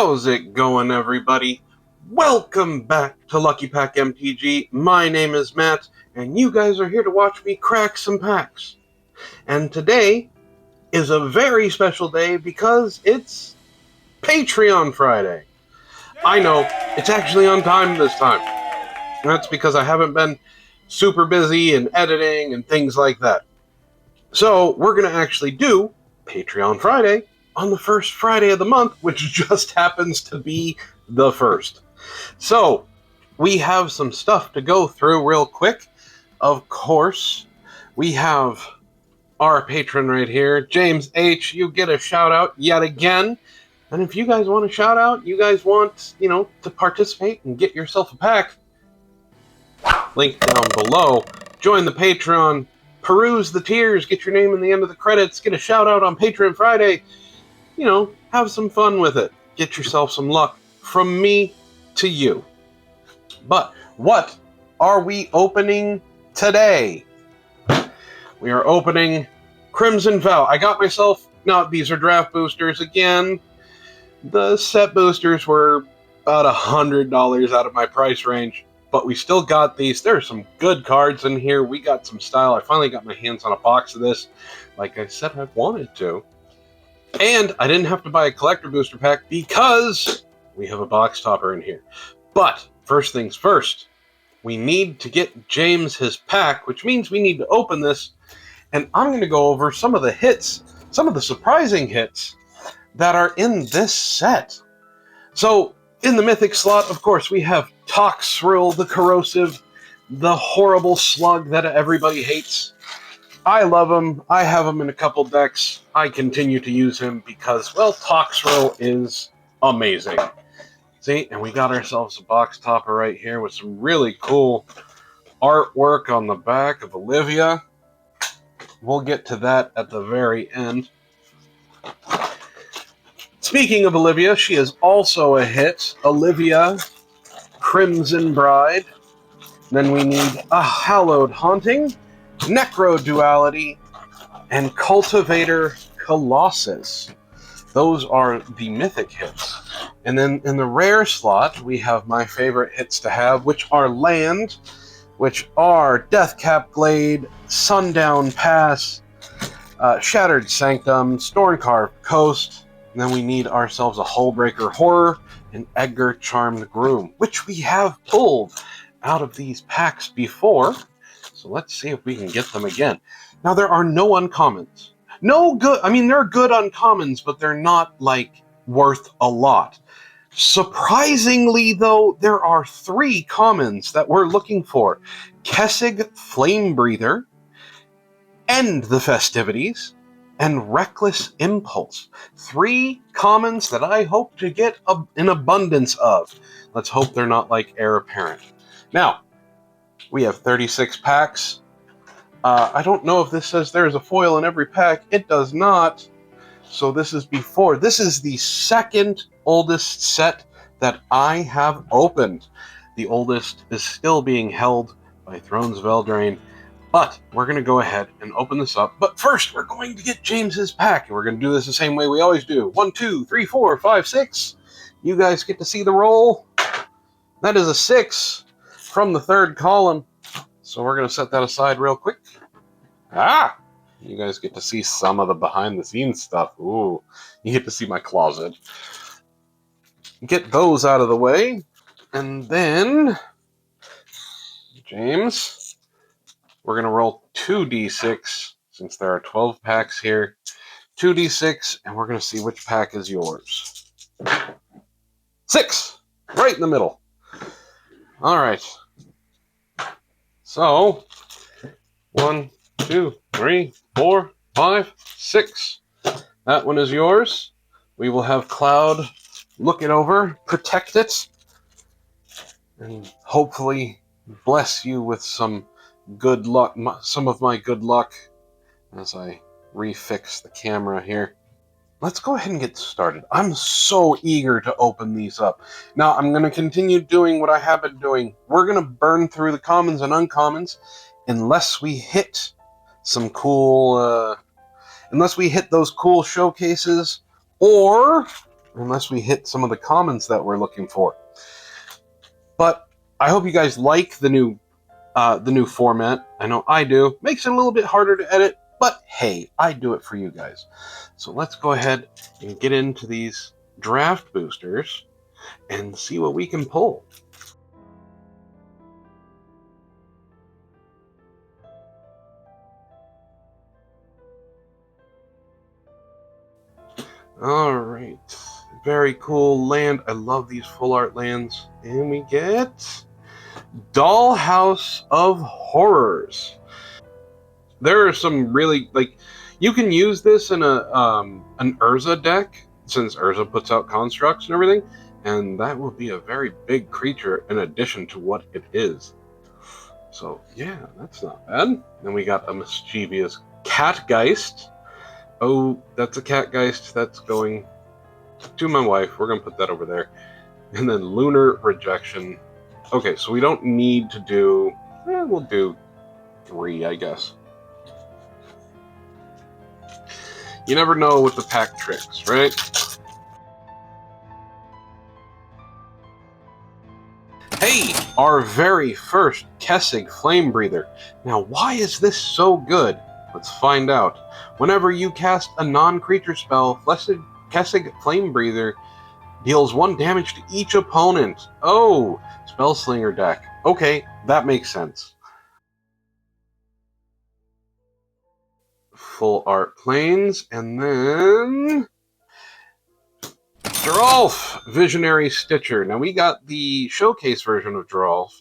How's it going, everybody? Welcome back to LuckyPackMTG. My name is Matt, and you guys are here to watch me crack some packs. And today is a very special day because it's Patreon Friday. I know, it's actually on time this time. That's because I haven't been super busy in editing and things like that. So, we're going to actually do Patreon Friday on the first Friday of the month, which just happens to be the first. So, we have some stuff to go through real quick. Of course, we have our patron right here, James H. You get a shout out yet again. And if you guys want a shout out, you guys want, to participate and get yourself a pack, link down below. Join the Patreon, peruse the tiers, get your name in the end of the credits, get a shout out on Patreon Friday. Have some fun with it. Get yourself some luck from me to you. But what are we opening today? We are opening Crimson Vow. I got myself, these are draft boosters again. The set boosters were about $100 out of my price range, but we still got these. There are some good cards in here. We got some style. I finally got my hands on a box of this, like I said I wanted to. And I didn't have to buy a collector booster pack because we have a box topper in here. But first things first, we need to get James his pack, which means we need to open this. And I'm going to go over some of the hits, some of the surprising hits that are in this set. So in the mythic slot, of course, we have Toxrill, the corrosive, the horrible slug that everybody hates. I love him. I have him in a couple decks. I continue to use him because, Toxrill is amazing. See, and we got ourselves a box topper right here with some really cool artwork on the back of Olivia. We'll get to that at the very end. Speaking of Olivia, she is also a hit. Olivia, Crimson Bride. Then we need a Hallowed Haunting, Necro-Duality, and Cultivator Colossus. Those are the mythic hits. And then in the rare slot, we have my favorite hits to have, which are land, which are Deathcap Glade, Sundown Pass, Shattered Sanctum, Stormcarved Coast, and then we need ourselves a Hullbreaker Horror and Edgar Charmed Groom, which we have pulled out of these packs before. So let's see if we can get them again. Now, there are no uncommons. No good, they're good uncommons, but they're not, worth a lot. Surprisingly, though, there are 3 commons that we're looking for. Kessig Flame Breather, End the Festivities, and Reckless Impulse. 3 commons that I hope to get an abundance of. Let's hope they're not like Heir Apparent. Now, we have 36 packs. I don't know if this says there's a foil in every pack. It does not. So this is before. This is the second oldest set that I have opened. The oldest is still being held by Thrones of Eldraine. But we're going to go ahead and open this up. But first, we're going to get James's pack. And we're going to do this the same way we always do. 1, 2, 3, 4, 5, 6. You guys get to see the roll. That is a 6 from the third column. So we're going to set that aside real quick. You guys get to see some of the behind-the-scenes stuff. Ooh, you get to see my closet. Get those out of the way. And then, James, we're going to roll 2d6, since there are 12 packs here. 2d6, and we're going to see which pack is yours. 6! Right in the middle. All right. So, 1, 2, 3, 4, 5, 6. That one is yours. We will have Cloud look it over, protect it, and hopefully bless you with some good luck, some of my good luck, as I refix the camera here. Let's go ahead and get started. I'm so eager to open these up. Now, I'm going to continue doing what I have been doing. We're going to burn through the commons and uncommons unless we hit some cool, unless we hit those cool showcases, or unless we hit some of the commons that we're looking for. But I hope you guys like the new format. I know I do. Makes it a little bit harder to edit, but hey, I do it for you guys. So let's go ahead and get into these draft boosters and see what we can pull. Alright, very cool land. I love these full art lands. And we get Dollhouse of Horrors. There are some really, like, you can use this in an Urza deck, since Urza puts out constructs and everything, and that will be a very big creature in addition to what it is. So yeah, that's not bad. Then we got a mischievous Catgeist. Oh, that's a Catgeist. That's going to my wife. We're going to put that over there. And then Lunar Rejection. Okay, so we don't need to do... we'll do 3, I guess. You never know with the pack tricks, right? Hey, our very first Kessig Flame Breather. Now, why is this so good? Let's find out. Whenever you cast a non-creature spell, Kessig Flame Breather deals 1 damage to each opponent. Oh, Spellslinger deck. Okay, that makes sense. Full art planes, and then Drolf, Visionary Stitcher. Now we got the showcase version of Drolf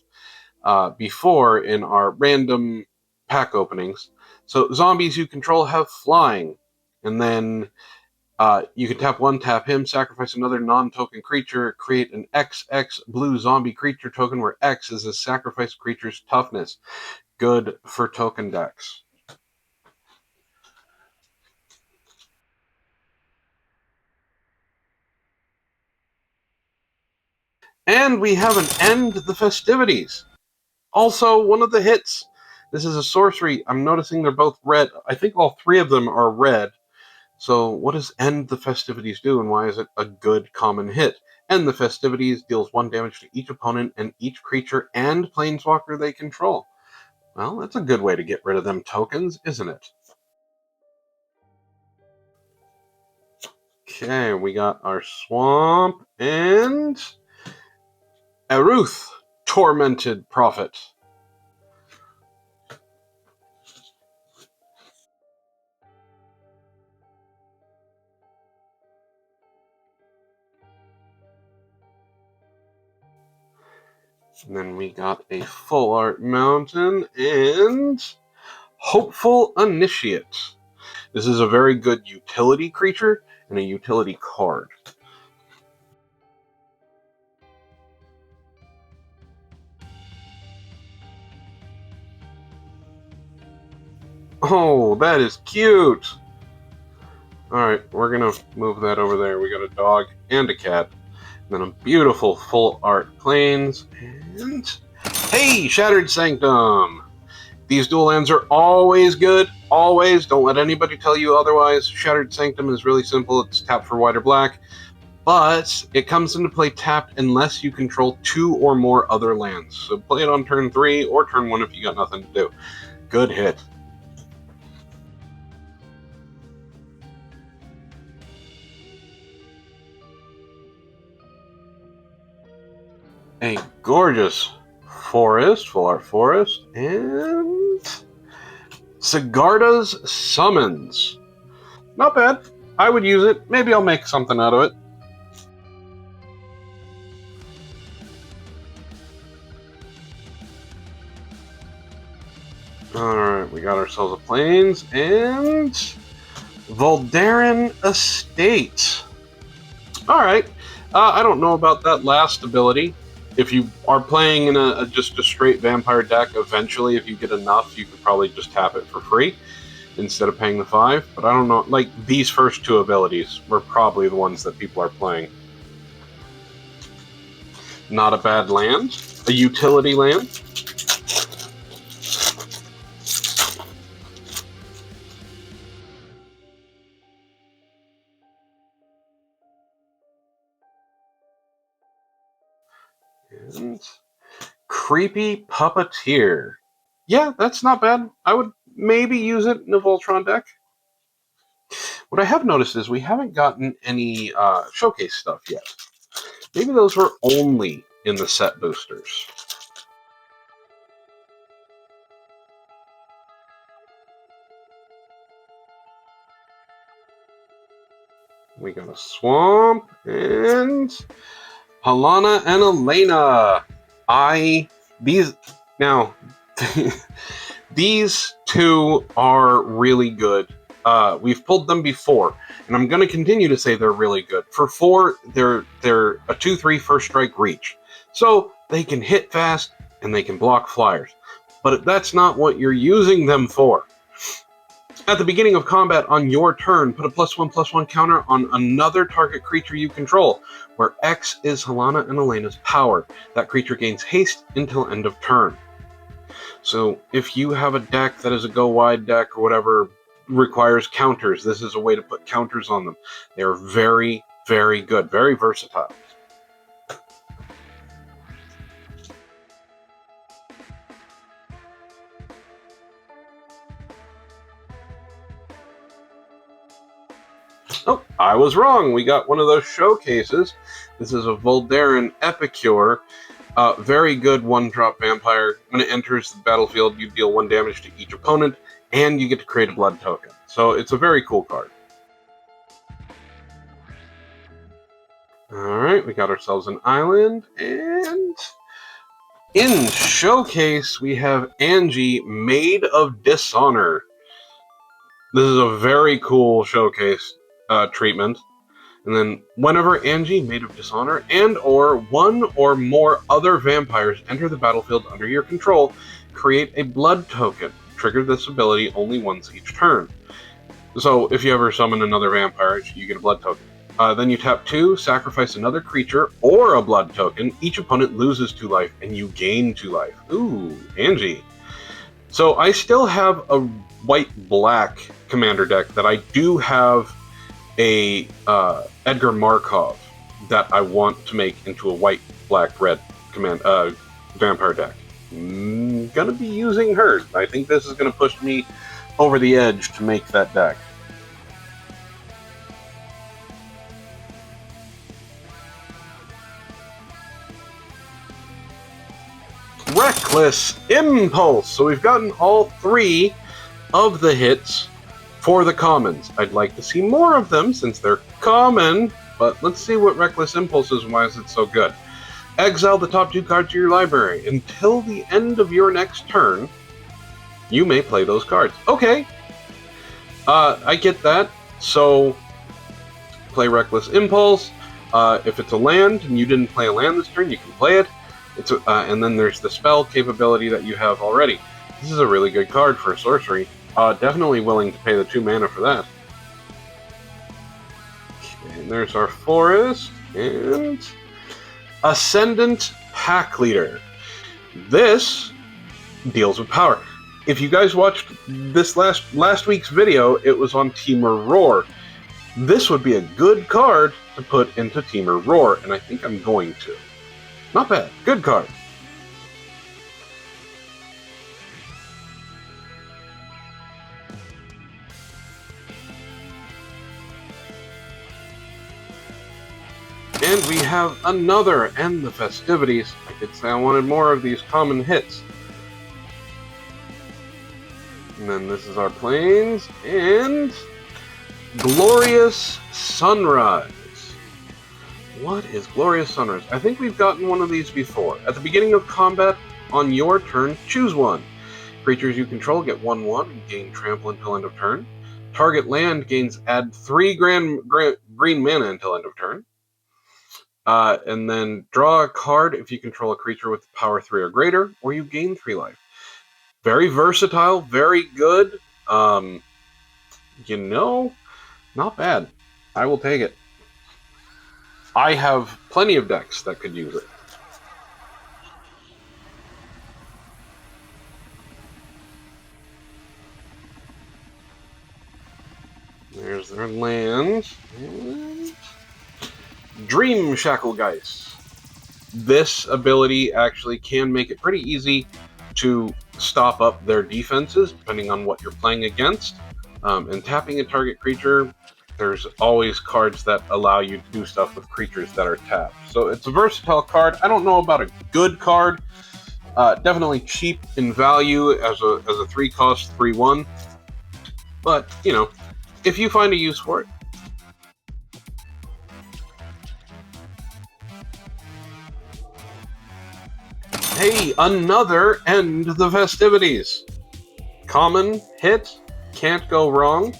before in our random pack openings. So zombies you control have flying, and then you can tap 1, tap him, sacrifice another non-token creature, create an XX blue zombie creature token where X is a sacrificed creature's toughness. Good for token decks. And we have an End the Festivities. Also, one of the hits. This is a sorcery. I'm noticing they're both red. I think all 3 of them are red. So what does End the Festivities do, and why is it a good common hit? End the Festivities deals 1 damage to each opponent and each creature and planeswalker they control. Well, that's a good way to get rid of them tokens, isn't it? Okay, we got our Swamp and Aruth, Tormented Prophet. And then we got a Full Art Mountain and Hopeful Initiate. This is a very good utility creature and a utility card. Oh, that is cute! Alright, we're gonna move that over there. We got a dog and a cat. And then a beautiful full art planes. And hey, Shattered Sanctum! These dual lands are always good. Always. Don't let anybody tell you otherwise. Shattered Sanctum is really simple. It's tap for white or black. But it comes into play tapped unless you control 2 or more other lands. So play it on turn 3 or turn 1 if you got nothing to do. Good hit. A gorgeous forest, full art forest, and Sigarda's Summons. Not bad. I would use it. Maybe I'll make something out of it. Alright, we got ourselves a Plains and Voldaren Estate. Alright, I don't know about that last ability. If you are playing in just a straight vampire deck, eventually, if you get enough, you could probably just tap it for free instead of paying the 5. But I don't know, like, these first 2 abilities were probably the ones that people are playing. Not a bad land. A utility land. And Creepy Puppeteer. Yeah, that's not bad. I would maybe use it in a Voltron deck. What I have noticed is we haven't gotten any showcase stuff yet. Maybe those were only in the set boosters. We got a Swamp and Halana and Elena. These two are really good. We've pulled them before, and I'm going to continue to say they're really good. For 4, they're a 2/3 first strike reach, so they can hit fast and they can block flyers. But that's not what you're using them for. At the beginning of combat on your turn, put a +1/+1 counter on another target creature you control, where X is Halana and Elena's power. That creature gains haste until end of turn. So if you have a deck that is a go-wide deck or whatever, requires counters, this is a way to put counters on them. They're very, very good, very versatile. Oh, I was wrong. We got one of those showcases. This is a Voldaren Epicure. Very good 1-drop vampire. When it enters the battlefield, you deal 1 damage to each opponent, and you get to create a blood token. So it's a very cool card. Alright, we got ourselves an island, and in showcase we have Angie, Maid of Dishonor. This is a very cool showcase treatment. And then, whenever Angie, Maid of Dishonor, and/or one or more other vampires enter the battlefield under your control, create a blood token. Trigger this ability only once each turn. So, if you ever summon another vampire, you get a blood token. Then you tap 2, sacrifice another creature or a blood token. Each opponent loses 2 life, and you gain 2 life. Ooh, Angie. So, I still have a white-black commander deck that I do have a Edgar Markov that I want to make into a white, black, red vampire deck. Gonna be using her. I think this is gonna push me over the edge to make that deck. Reckless Impulse. So we've gotten all 3 of the hits for the commons. I'd like to see more of them since they're common, but let's see what Reckless Impulse is and why is it so good. Exile the top 2 cards of your library. Until the end of your next turn, you may play those cards. Okay. I get that. So, play Reckless Impulse. If it's a land and you didn't play a land this turn, you can play it. And then there's the spell capability that you have already. This is a really good card for a sorcery. Definitely willing to pay the 2 mana for that. And there's our forest, and Ascendant Pack Leader. This deals with power. If you guys watched this last week's video, it was on Temur Roar. This would be a good card to put into Temur Roar, and I think I'm going to. Not bad. Good card. And we have another End the Festivities. I did say I wanted more of these common hits. And then this is our plains, and Glorious Sunrise. What is Glorious Sunrise? I think we've gotten one of these before. At the beginning of combat, on your turn, choose one. Creatures you control get 1/1 and gain trample until end of turn. Target land add 3 green mana until end of turn. And then draw a card if you control a creature with power 3 or greater, or you gain 3 life. Very versatile, very good. Not bad. I will take it. I have plenty of decks that could use it. There's their land. And Dream Shacklegeist. this ability actually can make it pretty easy to stop up their defenses, depending on what you're playing against. And tapping a target creature, there's always cards that allow you to do stuff with creatures that are tapped. So it's a versatile card. I don't know about a good card. Definitely cheap in value as a 3-cost 3/1. But, you know, if you find a use for it. Hey, another End the Festivities. Common hit, can't go wrong.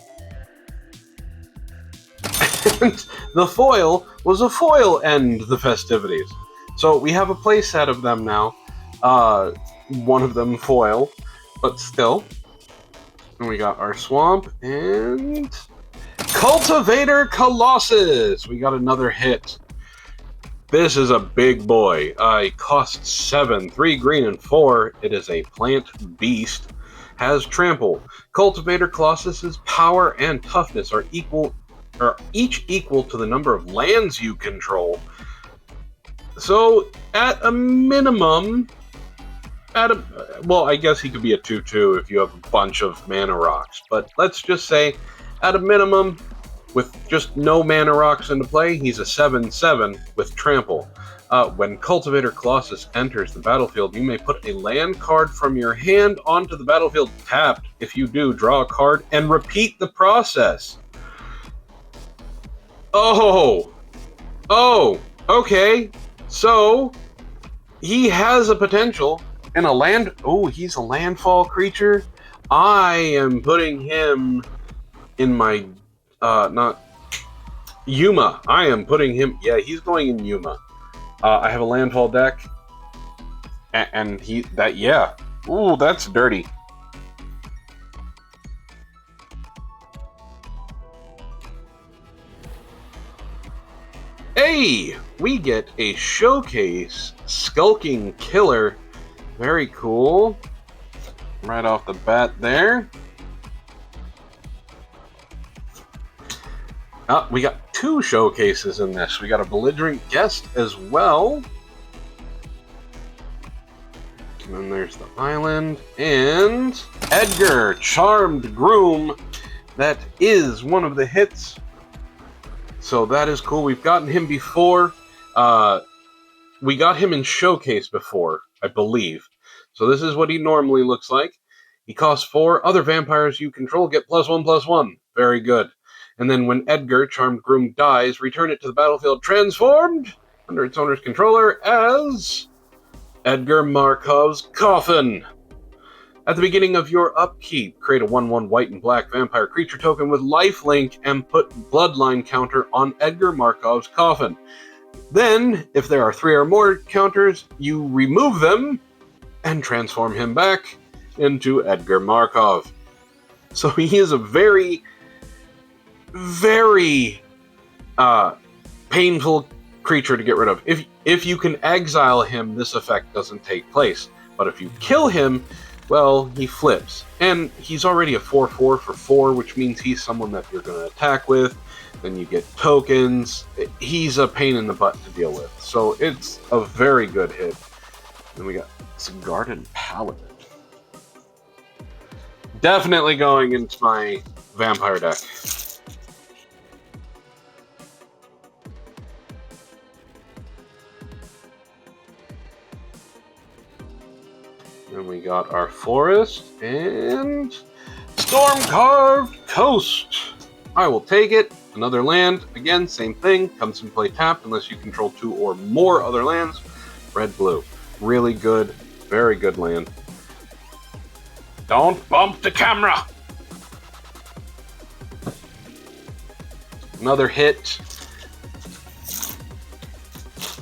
And the foil was a foil End the Festivities. So we have a playset of them now. One of them foil, but still. And we got our swamp and Cultivator Colossus. We got another hit. This is a big boy. It costs 7, 3 green and 4. It is a plant beast. Has trample. Cultivator Colossus's power and toughness are each equal to the number of lands you control. So at a minimum, well, I guess he could be a 2/2 if you have a bunch of mana rocks. But let's just say, at a minimum, with just no mana rocks into play, he's a 7/7 with trample. When Cultivator Colossus enters the battlefield, you may put a land card from your hand onto the battlefield tapped. If you do, draw a card and repeat the process. Oh, okay. So he has a potential in a land. Oh, he's a landfall creature. I am putting him in my not Yuma. I am putting him. Yeah, he's going in Yuma. I have a landfall deck, and yeah. Ooh, that's dirty. Hey, we get a showcase Skulking Killer. Very cool. Right off the bat there. We got 2 showcases in this. We got a Belligerent Guest as well. And then there's the island. And Edgar, Charmed Groom. That is one of the hits. So that is cool. We've gotten him before. We got him in Showcase before, I believe. So this is what he normally looks like. He costs 4. Other vampires you control get +1/+1. Very good. And then when Edgar, Charmed Groom, dies, return it to the battlefield transformed under its owner's controller as Edgar Markov's Coffin. At the beginning of your upkeep, create a 1/1 white and black vampire creature token with lifelink and put bloodline counter on Edgar Markov's Coffin. Then, if there are 3 or more counters, you remove them and transform him back into Edgar Markov. So he is a very painful creature to get rid of. If you can exile him, this effect doesn't take place. But if you kill him, well, he flips. And he's already a 4/4 for 4, which means he's someone that you're going to attack with. Then you get tokens. He's a pain in the butt to deal with. So it's a very good hit. Then we got some Garden Paladin. Definitely going into my vampire deck. Then we got our forest and Storm-Carved Coast. I will take it. Another land. Again, same thing. Comes in play tapped unless you control 2 or more other lands. Red-blue. Really good. Very good land. Don't bump the camera! Another hit.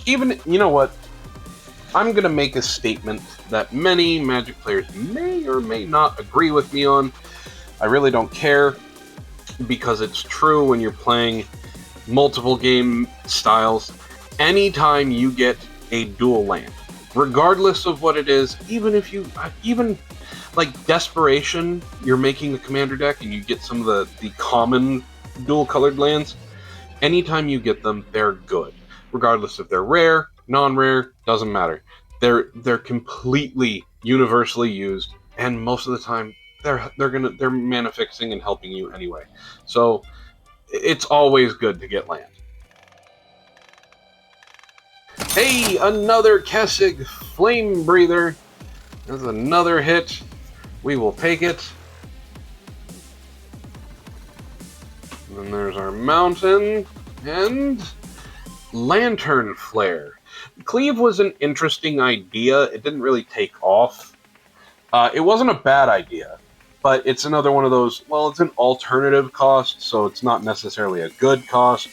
Even, you know what? I'm going to make a statement that many Magic players may or may not agree with me on. I really don't care, because it's true when you're playing multiple game styles. Anytime you get a dual land, regardless of what it is, even like Desperation, you're making the commander deck and you get some of the common dual colored lands, anytime you get them, they're good. Regardless if they're rare non-rare, doesn't matter. They're completely universally used, and most of the time they're mana fixing and helping you anyway. So it's always good to get land. Hey, another Kessig Flame Breather. That's another hit. We will take it. And then there's our mountain and Lantern Flare. Cleave was an interesting idea. It didn't really take off. It wasn't a bad idea, but it's another one of those, well, it's an alternative cost, so it's not necessarily a good cost.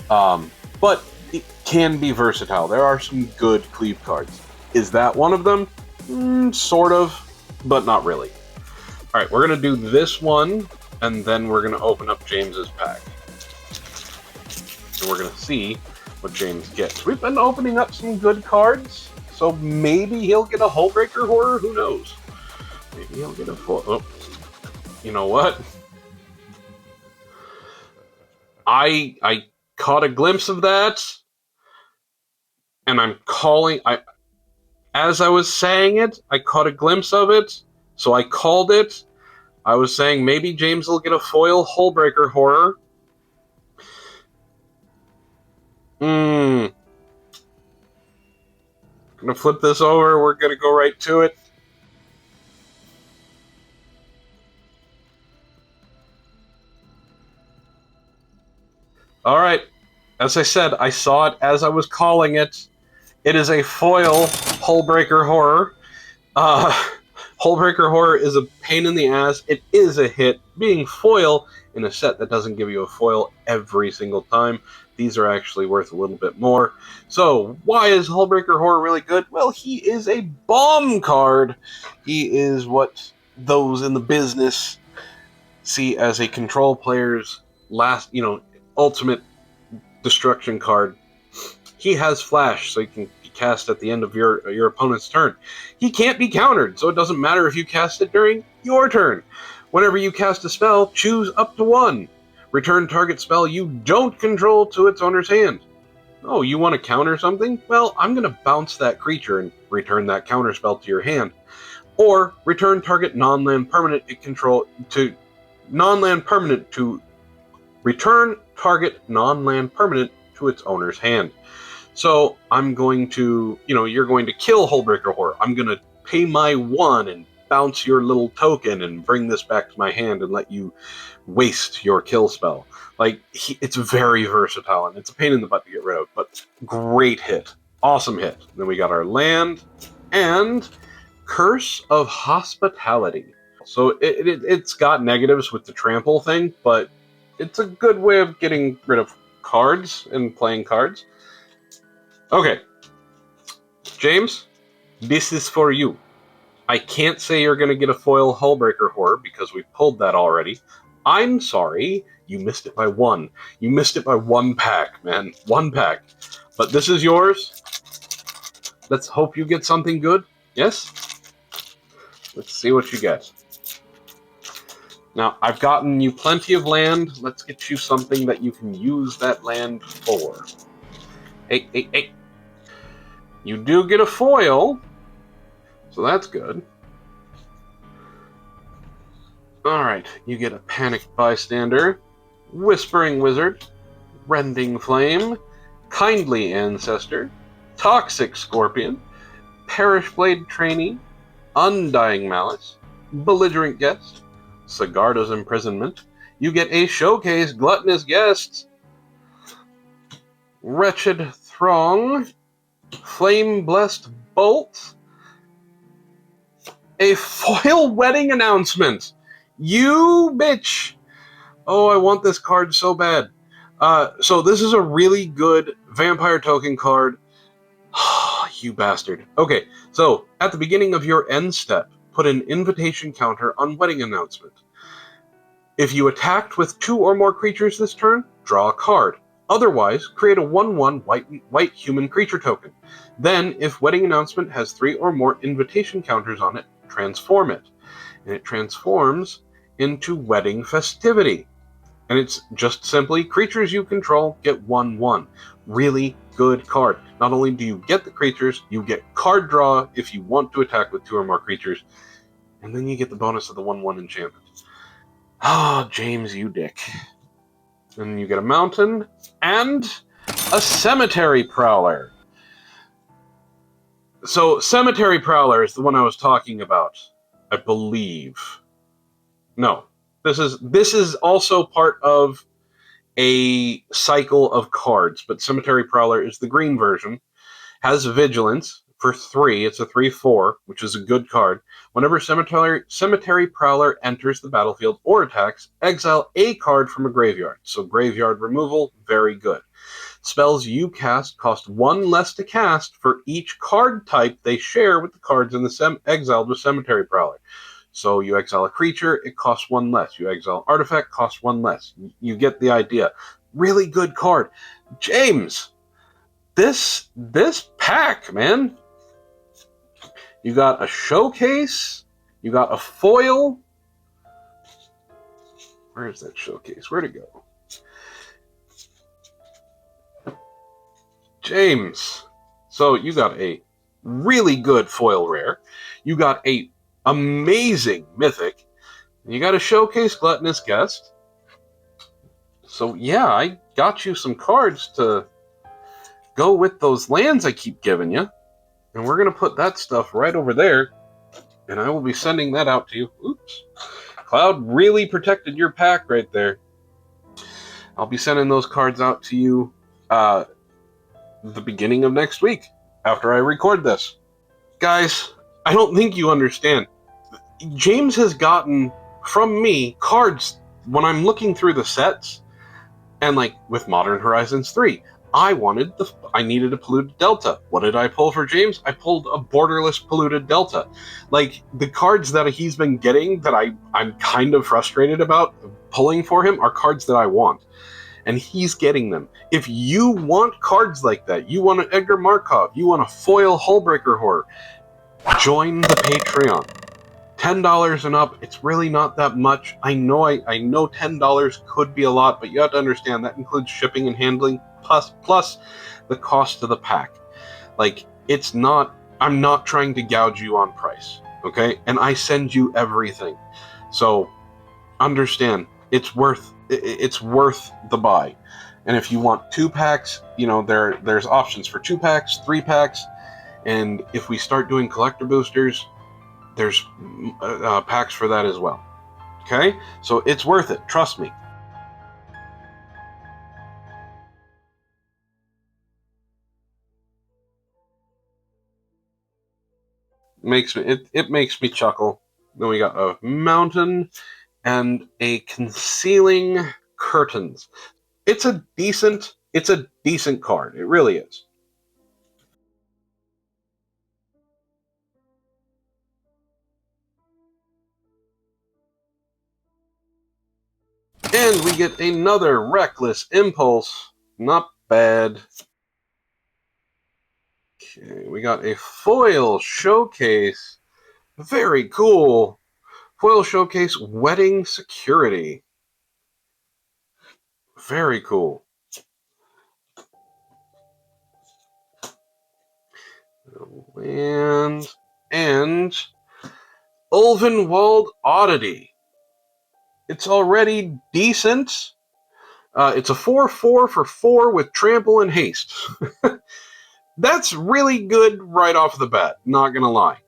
But it can be versatile. There are some good Cleave cards. Is that one of them? Sort of, but not really. All right, we're going to do this one, and then we're going to open up James's pack. And we're going to see what James gets. We've been opening up some good cards, so maybe he'll get a Hullbreaker Horror. Who knows? Maybe he'll get a foil. Oh, you know what? I caught a glimpse of that, and I'm calling. As I was saying it, I caught a glimpse of it, so I called it. I was saying maybe James will get a foil Hullbreaker Horror. Gonna flip this over. We're gonna go right to it. All right. As I said, I saw it as I was calling it. It is a foil Hullbreaker Horror. Hullbreaker Horror is a pain in the ass. It is a hit. Being foil in a set that doesn't give you a foil every single time, these are actually worth a little bit more. So, why is Hullbreaker Horror really good? Well, he is a bomb card. He is what those in the business see as a control player's last, ultimate destruction card. He has flash, so he can be cast at the end of your opponent's turn. He can't be countered, so it doesn't matter if you cast it during your turn. Whenever you cast a spell, choose up to one. Return target spell you don't control to its owner's hand. Oh, you want to counter something? Well, I'm going to bounce that creature and return that counter spell to your hand. Or return target non-land permanent it control to non-land permanent to return target non-land permanent to its owner's hand. So I'm going to, you're going to kill Hullbreaker Horror. I'm going to pay my 1 and bounce your little token and bring this back to my hand and let you waste your kill spell. It's very versatile, and it's a pain in the butt to get rid of, but great hit. Awesome hit. Then we got our land and Curse of Hospitality. So it's got negatives with the trample thing, but it's a good way of getting rid of cards and playing cards. Okay. James, this is for you. I can't say you're going to get a foil Hullbreaker Horror because we pulled that already. I'm sorry. You missed it by 1. You missed it by 1 pack, man. 1 pack. But this is yours. Let's hope you get something good. Yes? Let's see what you get. Now, I've gotten you plenty of land. Let's get you something that you can use that land for. Hey. You do get a foil, so that's good. Alright, you get a Panicked Bystander, Whispering Wizard, Rending Flame, Kindly Ancestor, Toxic Scorpion, Perish Blade Trainee, Undying Malice, Belligerent Guest, Sigarda's Imprisonment. You get a Showcase Gluttonous Guest, Wretched Throng, Flame Blessed Bolt, a foil Wedding Announcement. You bitch! Oh, I want this card so bad. So this is a really good vampire token card. You bastard. Okay, so at the beginning of your end step, put an invitation counter on Wedding Announcement. If you attacked with 2 or more creatures this turn, draw a card. Otherwise, create a 1/1 white human creature token. Then, if Wedding Announcement has 3 or more invitation counters on it, transform it. And it transforms into Wedding Festivity. And it's just simply creatures you control get 1/1. Really good card. Not only do you get the creatures, you get card draw if you want to attack with 2 or more creatures, and then you get the bonus of the 1/1 enchantment. Ah, James, you dick. And you get a mountain and a cemetery prowler. So, cemetery prowler is the one I was talking about, I believe. No, this is also part of a cycle of cards, but cemetery prowler is the green version. Has vigilance for 3. It's a 3/4, which is a good card. Whenever cemetery prowler enters the battlefield or attacks, exile a card from a graveyard. So graveyard removal, very good. Spells you cast cost 1 less to cast for each card type they share with the cards in the exiled with cemetery prowler. So you exile a creature, it costs 1 less. You exile an artifact, costs 1 less. You get the idea. Really good card. James, this pack, man. You got a showcase. You got a foil. Where's that showcase? Where'd it go? James. So you got a really good foil rare. You got a amazing mythic. You got a showcase gluttonous guest. So yeah, I got you some cards to go with those lands I keep giving you. And we're going to put that stuff right over there. And I will be sending that out to you. Oops. Cloud really protected your pack right there. I'll be sending those cards out to you the beginning of next week after I record this. Guys, I don't think you understand. James has gotten from me cards when I'm looking through the sets, and like with Modern Horizons 3, I needed a polluted delta. What did I pull for James? I pulled a borderless polluted delta. Like, the cards that he's been getting that I'm kind of frustrated about pulling for him are cards that I want. And he's getting them. If you want cards like that, you want an Edgar Markov, you want a foil Hullbreaker Horror, join the Patreon. $10 and up, it's really not that much. I know $10 could be a lot, but you have to understand that includes shipping and handling, plus the cost of the pack. Like, I'm not trying to gouge you on price, okay? And I send you everything. So, understand, it's worth the buy. And if you want 2 packs, there's options for 2 packs, 3 packs, and if we start doing collector boosters, there's packs for that as well. Okay? So it's worth it. Trust me. It makes me chuckle. Then we got a mountain and a concealing curtains. It's a decent card. It really is. And we get another reckless impulse. Not bad. Okay, we got a foil showcase. Very cool. Foil showcase wedding security. Very cool. And Ulvenwald Oddity. It's already decent. It's a 4/4 for 4 with trample and haste. That's really good right off the bat, not gonna lie.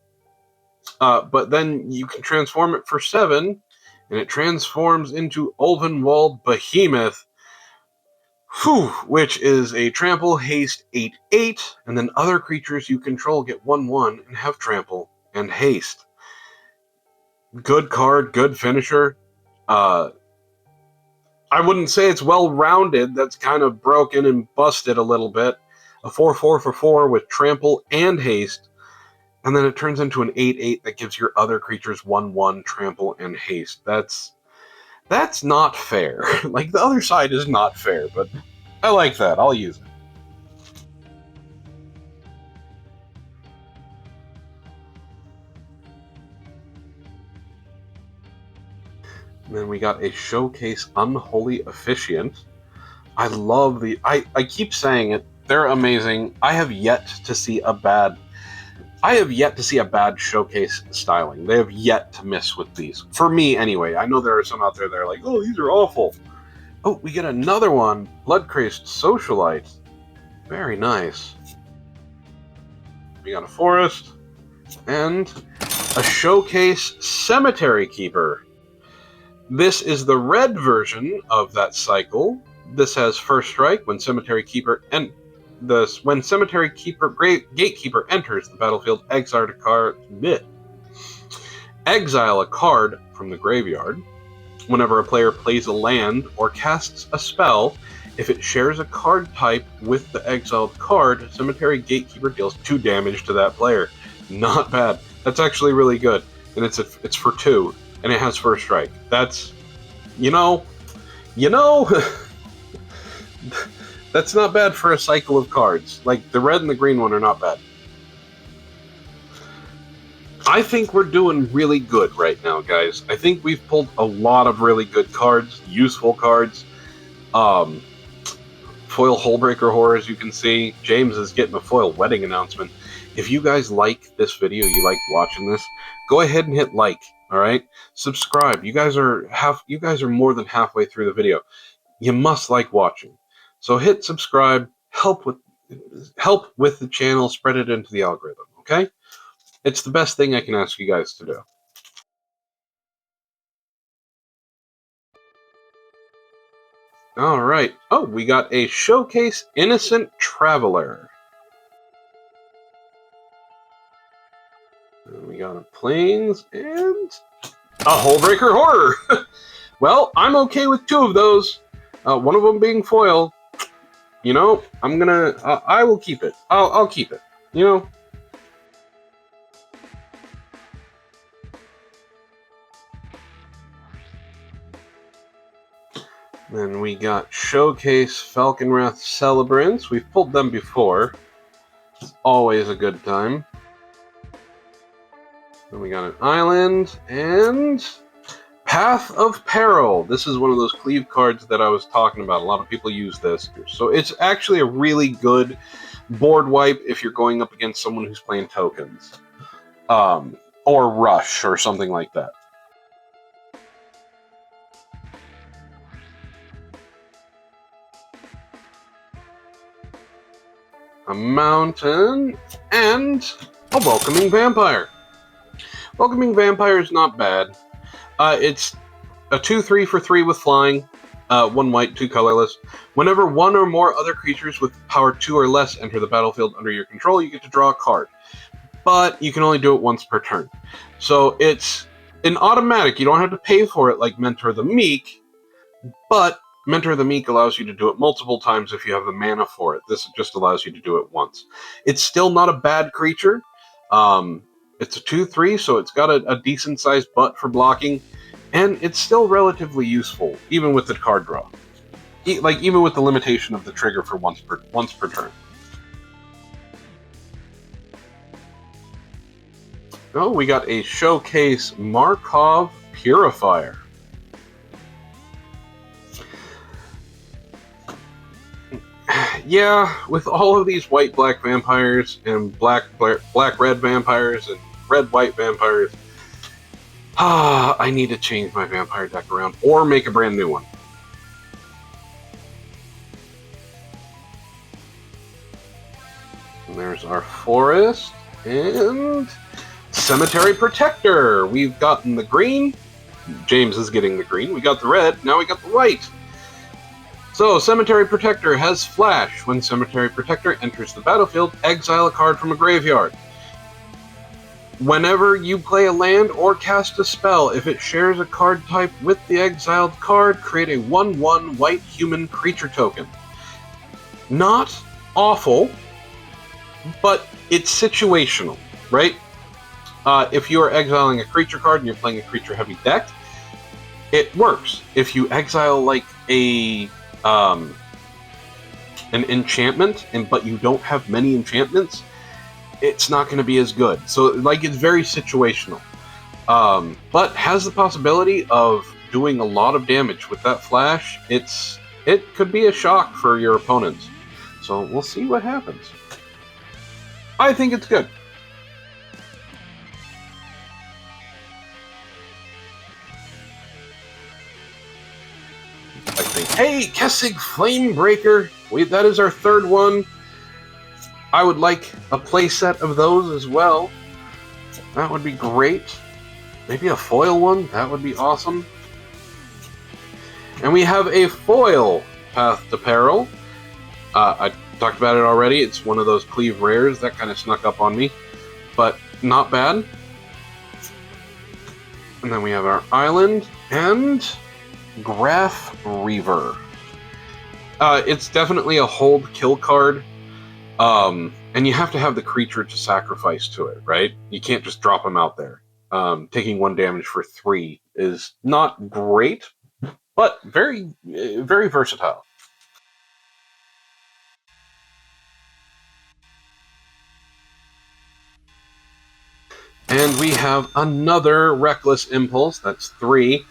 But then you can transform it for 7, and it transforms into Ulvenwald Behemoth, which is a trample haste 8/8, and then other creatures you control get 1/1 and have trample and haste. Good card, good finisher. I wouldn't say it's well-rounded. That's kind of broken and busted a little bit. A 4/4 for 4 with trample and haste, and then it turns into an 8/8 that gives your other creatures 1/1 trample and haste. That's not fair. Like, the other side is not fair, but I like that. I'll use it. And then we got a showcase Unholy Officiant. I love I keep saying it. They're amazing. I have yet to see a bad showcase styling. They have yet to miss with these. For me, anyway. I know there are some out there that are like, oh, these are awful. Oh, we get another one. Bloodcrazed Socialite. Very nice. We got a forest. And a showcase Cemetery Keeper. This is the red version of that cycle. This has first strike when Cemetery Keeper Gatekeeper enters the battlefield. Exile a card from the graveyard. Whenever a player plays a land or casts a spell, if it shares a card type with the exiled card, Cemetery Gatekeeper deals 2 damage to that player. Not bad. That's actually really good, and it's for 2, and it has first strike. That's, that's not bad for a cycle of cards. Like, the red and the green one are not bad. I think we're doing really good right now, guys. I think we've pulled a lot of really good cards, useful cards. Foil Hullbreaker Horror, as you can see. James is getting a foil wedding announcement. If you guys like this video, you like watching this, go ahead and hit like, all right? Subscribe. You guys are more than halfway through the video. You must like watching. So hit subscribe, help with the channel, spread it into the algorithm, okay? It's the best thing I can ask you guys to do. All right. Oh, we got a showcase Innocent Traveler. And we got a Plains and a Hullbreaker Horror. Well, I'm okay with 2 of those. One of them being foil. I'm gonna. I will keep it. I'll keep it. Then we got Showcase Falconwrath Celebrants. We've pulled them before. It's always a good time. Then we got an Island and Path of Peril. This is one of those cleave cards that I was talking about. A lot of people use this. So it's actually a really good board wipe if you're going up against someone who's playing tokens. Or Rush or something like that. A Mountain, and a Welcoming Vampire. Welcoming Vampire is not bad. It's a 2/3 for 3 with flying, 1 white, 2 colorless. Whenever 1 or more other creatures with power 2 or less enter the battlefield under your control, you get to draw a card. But you can only do it once per turn. So it's an automatic. You don't have to pay for it like Mentor the Meek, but Mentor the Meek allows you to do it multiple times if you have the mana for it. This just allows you to do it once. It's still not a bad creature. It's a 2/3, so it's got a decent-sized butt for blocking, and it's still relatively useful, even with the card draw. Even with the limitation of the trigger for once per turn. Oh, we got a Showcase Markov Purifier. Yeah, with all of these white-black vampires and black-red vampires and red-white vampires, I need to change my vampire deck around or make a brand new one. And there's our forest and Cemetery Protector. We've gotten the green. James is getting the green. We got the red. Now we got the white. So, Cemetery Protector has Flash. When Cemetery Protector enters the battlefield, exile a card from a graveyard. Whenever you play a land or cast a spell, if it shares a card type with the exiled card, create a 1/1 white human creature token. Not awful, but it's situational, right? If you are exiling a creature card and you're playing a creature-heavy deck, it works. If you exile like an enchantment, but you don't have many enchantments, it's not going to be as good. So, it's very situational. But has the possibility of doing a lot of damage with that flash. It's it could be a shock for your opponents. So we'll see what happens. I think it's good. I think, hey, Kessig Flamebreaker! That is our third one. I would like a playset of those as well. That would be great. Maybe a foil one? That would be awesome. And we have a foil Path to Peril. I talked about it already. It's one of those Cleave rares that kind of snuck up on me, but not bad. And then we have our island and Graph Reaver. It's definitely a hold kill card, and you have to have the creature to sacrifice to it, right? You can't just drop them out there. Taking 1 damage for 3 is not great, but very, very versatile. And we have another Reckless Impulse. That's 3.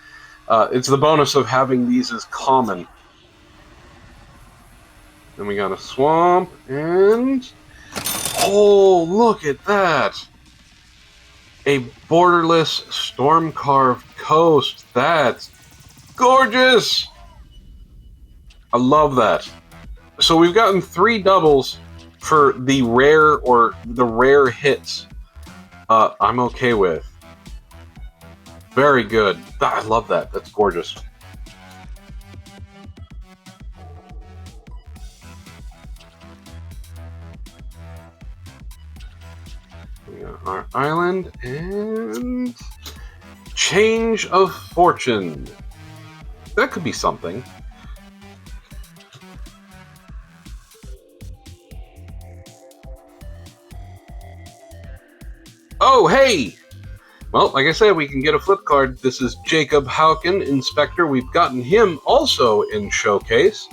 It's the bonus of having these as common. Then we got a Swamp, and... oh, look at that! A borderless Storm-Carved Coast. That's gorgeous! I love that. So we've gotten 3 doubles for the rare hits. I'm okay with. Very good. I love that. That's gorgeous. We got our island and Change of Fortune. That could be something. Oh, hey! Well, like I said, we can get a flip card. This is Jacob Hauken, Inspector. We've gotten him also in Showcase.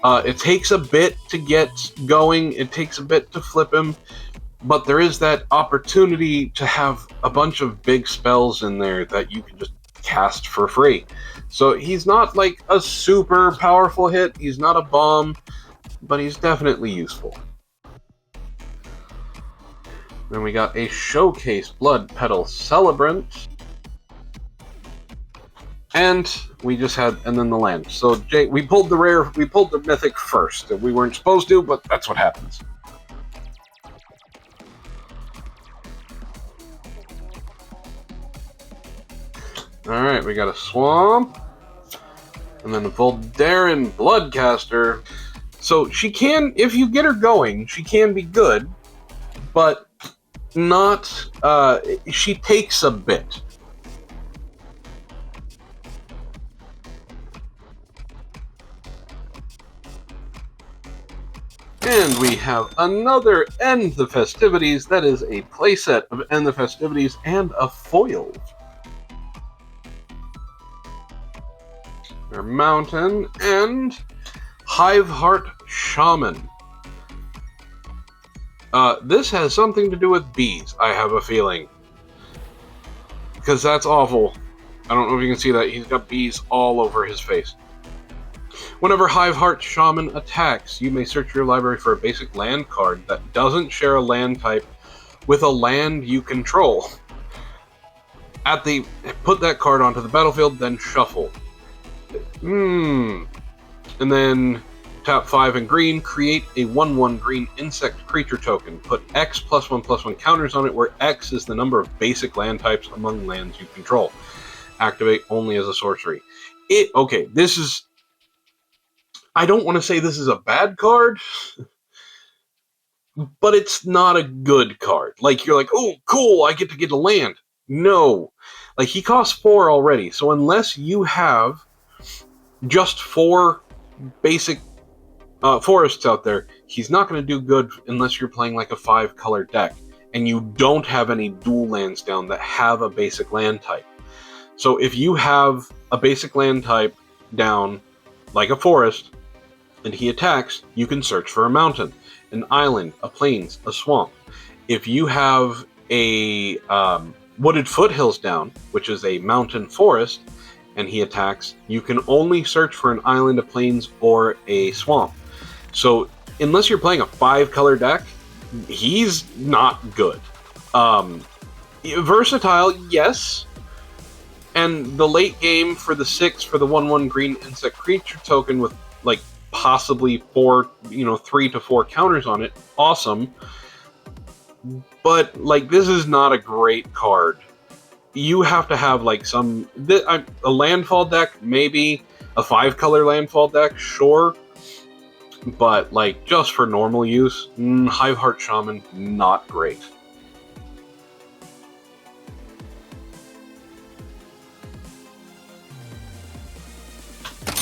It takes a bit to get going. It takes a bit to flip him. But there is that opportunity to have a bunch of big spells in there that you can just cast for free. So he's not like a super powerful hit. He's not a bomb. But he's definitely useful. Then we got a Showcase Blood Petal Celebrant. And we just had, and then the land. So Jay, we pulled the mythic first. We weren't supposed to, but that's what happens. Alright, we got a Swamp. And then a Voldaren Bloodcaster. So she can, if you get her going, she can be good. But not, she takes a bit. And we have another End the Festivities. That is a playset of End the Festivities and a foil. Our Mountain and Hiveheart Shaman. This has something to do with bees, I have a feeling. Because that's awful. I don't know if you can see that. He's got bees all over his face. Whenever Hiveheart Shaman attacks, you may search your library for a basic land card that doesn't share a land type with a land you control. Put that card onto the battlefield, then shuffle. And then tap 5 in green, create a 1/1 green insect creature token. Put X +1/+1 counters on it, where X is the number of basic land types among lands you control. Activate only as a sorcery. Okay, this is... I don't want to say this is a bad card, but it's not a good card. Like, you're like, oh, cool, I get to get a land. No. Like, he costs 4 already, so unless you have just 4 basic forests out there, he's not going to do good unless you're playing like a 5-color deck, and you don't have any dual lands down that have a basic land type. So if you have a basic land type down, like a forest, and he attacks, you can search for a mountain, an island, a plains, a swamp. If you have a Wooded Foothills down, which is a mountain forest, and he attacks, you can only search for an island, a plains, or a swamp. So unless you're playing a 5-color deck, he's not good. Versatile, yes. And the late game for the 6 for the 1/1 green insect creature token with like possibly 3 to 4 counters on it, awesome. But like, this is not a great card. You have to have like a landfall deck, maybe a 5-color landfall deck, sure. But like, just for normal use, Hiveheart Shaman, not great.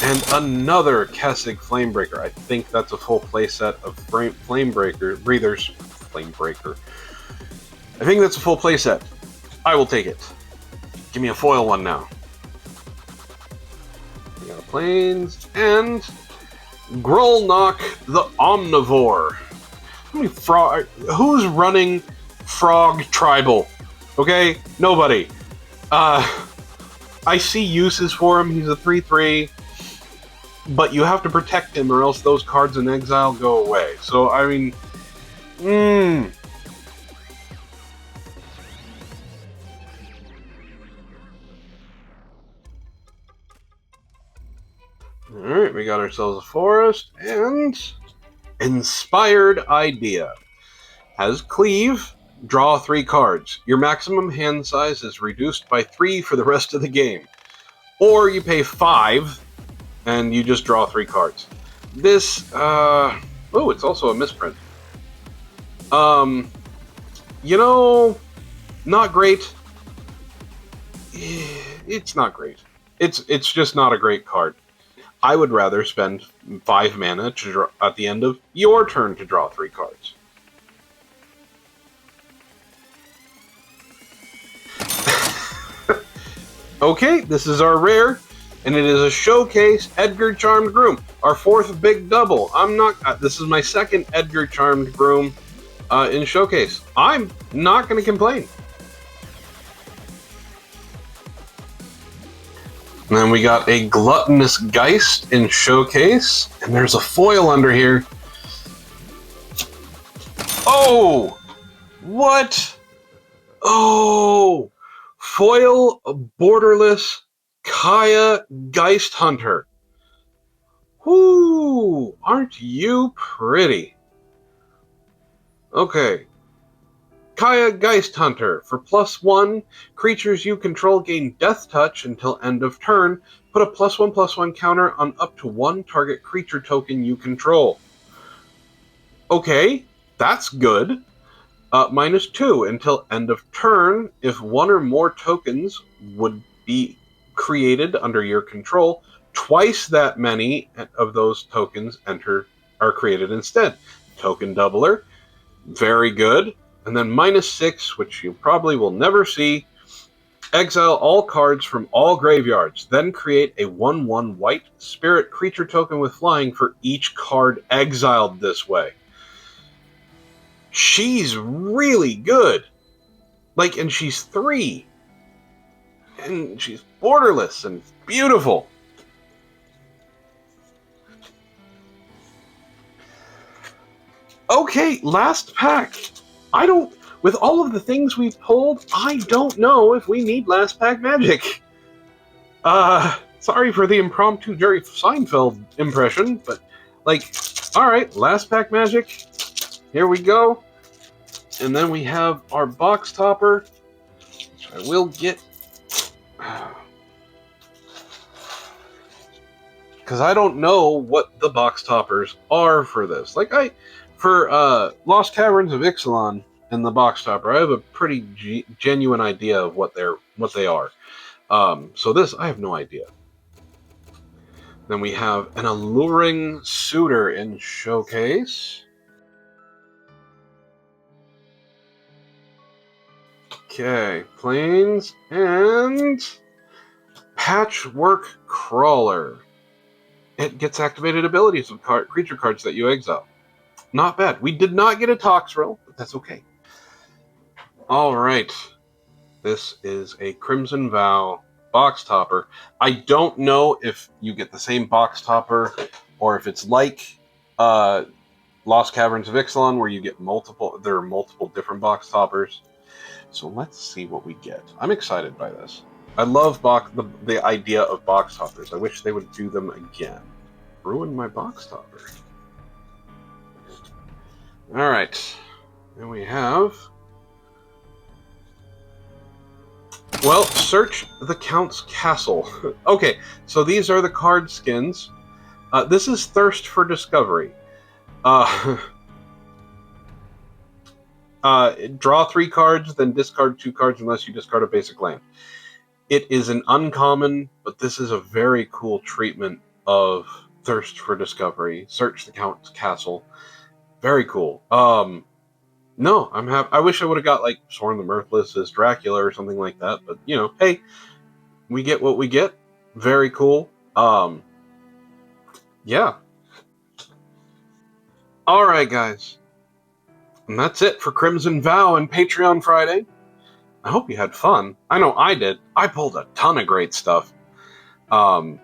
And another Kessig Flamebreaker. I think that's a full playset of Flamebreaker breathers. Flamebreaker. I think that's a full playset. I will take it. Give me a foil one now. We got a Plains and Grolnok the Omnivore. Who's running Frog Tribal? Okay, nobody. I see uses for him. He's a 3/3. But you have to protect him or else those cards in exile go away. So, I mean... Alright, we got ourselves a forest, and... Inspired Idea. Has Cleave, draw 3 cards. Your maximum hand size is reduced by 3 for the rest of the game. Or you pay 5... and you just draw 3 cards. This, it's also a misprint. Not great. It's not great. It's just not a great card. I would rather spend 5 mana to draw, at the end of your turn to draw 3 cards. Okay, this is our rare. And it is a Showcase Edgar Charmed Groom, our 4th big double. This is my 2nd Edgar Charmed Groom in Showcase. I'm not going to complain. And then we got a Gluttonous Geist in Showcase, and there's a foil under here. Oh! What? Oh! Foil Borderless Kaya Geist Hunter. Whoo! Aren't you pretty? Okay. Kaya Geist Hunter. For +1, creatures you control gain Death Touch until end of turn. Put a +1/+1 counter on up to 1 target creature token you control. Okay, that's good. -2 until end of turn. If 1 or more tokens would be created under your control, twice that many of those tokens are created instead. Token doubler, very good. And then -6, which you probably will never see. Exile all cards from all graveyards, then create a 1/1 white spirit creature token with flying for each card exiled this way. She's really good. And she's 3. And she's borderless and beautiful. Okay, last pack. With all of the things we've pulled, I don't know if we need last pack magic. Sorry for the impromptu Jerry Seinfeld impression, but, alright, last pack magic. Here we go. And then we have our box topper, which I will get. Because I don't know what the box toppers are for this. For Lost Caverns of Ixalan and the box topper, I have a pretty genuine idea of what they are. So this, I have no idea. Then we have an Alluring Suitor in Showcase. Okay, Plains and Patchwork Crawler. It gets activated abilities of creature cards that you exile. Not bad. We did not get a Toxrill, but that's okay. Alright. This is a Crimson Vow box topper. I don't know if you get the same box topper or if it's like Lost Caverns of Ixalan where you get there are multiple different box toppers. So let's see what we get. I'm excited by this. I love the idea of box toppers. I wish they would do them again. Ruined my box topper. Alright. And we have... Well, search the Count's Castle. Okay, so these are the card skins. This is Thirst for Discovery. Draw 3 cards, then discard 2 cards unless you discard a basic land. It is an uncommon, but this is a very cool treatment of Thirst for Discovery. Search the Count's Castle. Very cool. No, I'm happy. I wish I would have got, like, Sorin the Mirthless as Dracula or something like that, but, you know, hey, we get what we get. Very cool. Yeah. Alright, guys. And that's it for Crimson Vow and Patreon Friday. I hope you had fun. I know I did. I pulled a ton of great stuff. And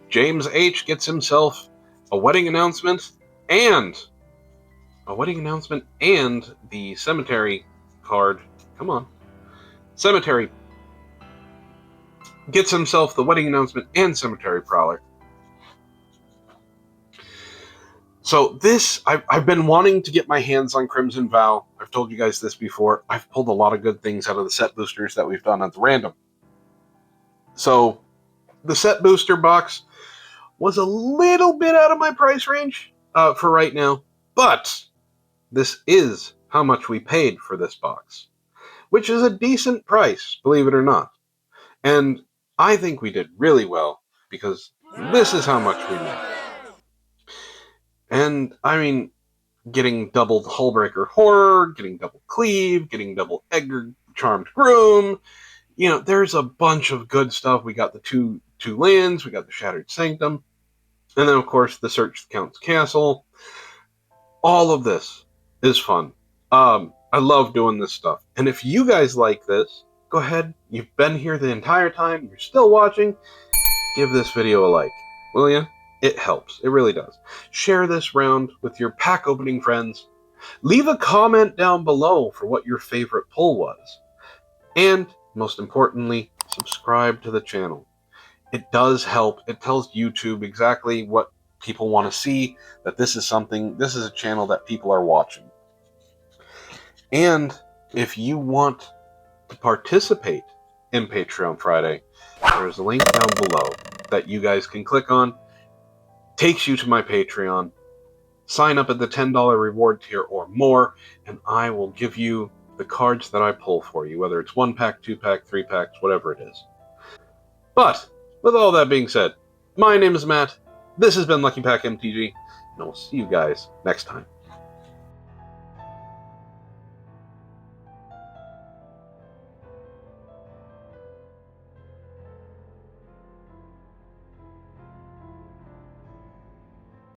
James H. gets himself a wedding announcement and the cemetery card. Come on. Cemetery gets himself the wedding announcement and cemetery prowler. So this, I've been wanting to get my hands on Crimson Vow. I've told you guys this before. I've pulled a lot of good things out of the set boosters that we've done at the random. So the set booster box was a little bit out of my price range for right now, but this is how much we paid for this box, which is a decent price, believe it or not. And I think we did really well because this is how much we made. And, I mean, getting double Hullbreaker Horror, getting double Cleave, getting double Edgar Charmed Groom, you know, there's a bunch of good stuff. We got the two lands, we got the Shattered Sanctum, and then, of course, the Search the Count's Castle. All of this is fun. I love doing this stuff. And if you guys like this, go ahead. You've been here the entire time. You're still watching. Give this video a like, will ya? It helps. It really does. Share this round with your pack opening friends. Leave a comment down below for what your favorite pull was. And, most importantly, subscribe to the channel. It does help. It tells YouTube exactly what people want to see, that this is a channel that people are watching. And if you want to participate in Patreon Friday, there's a link down below that you guys can click on. Takes you to my Patreon. Sign up at the $10 reward tier or more, and I will give you the cards that I pull for you, whether it's 1-pack, 2-pack, 3-packs, whatever it is. But, with all that being said, my name is Matt, this has been LuckyPackMTG, and I'll see you guys next time.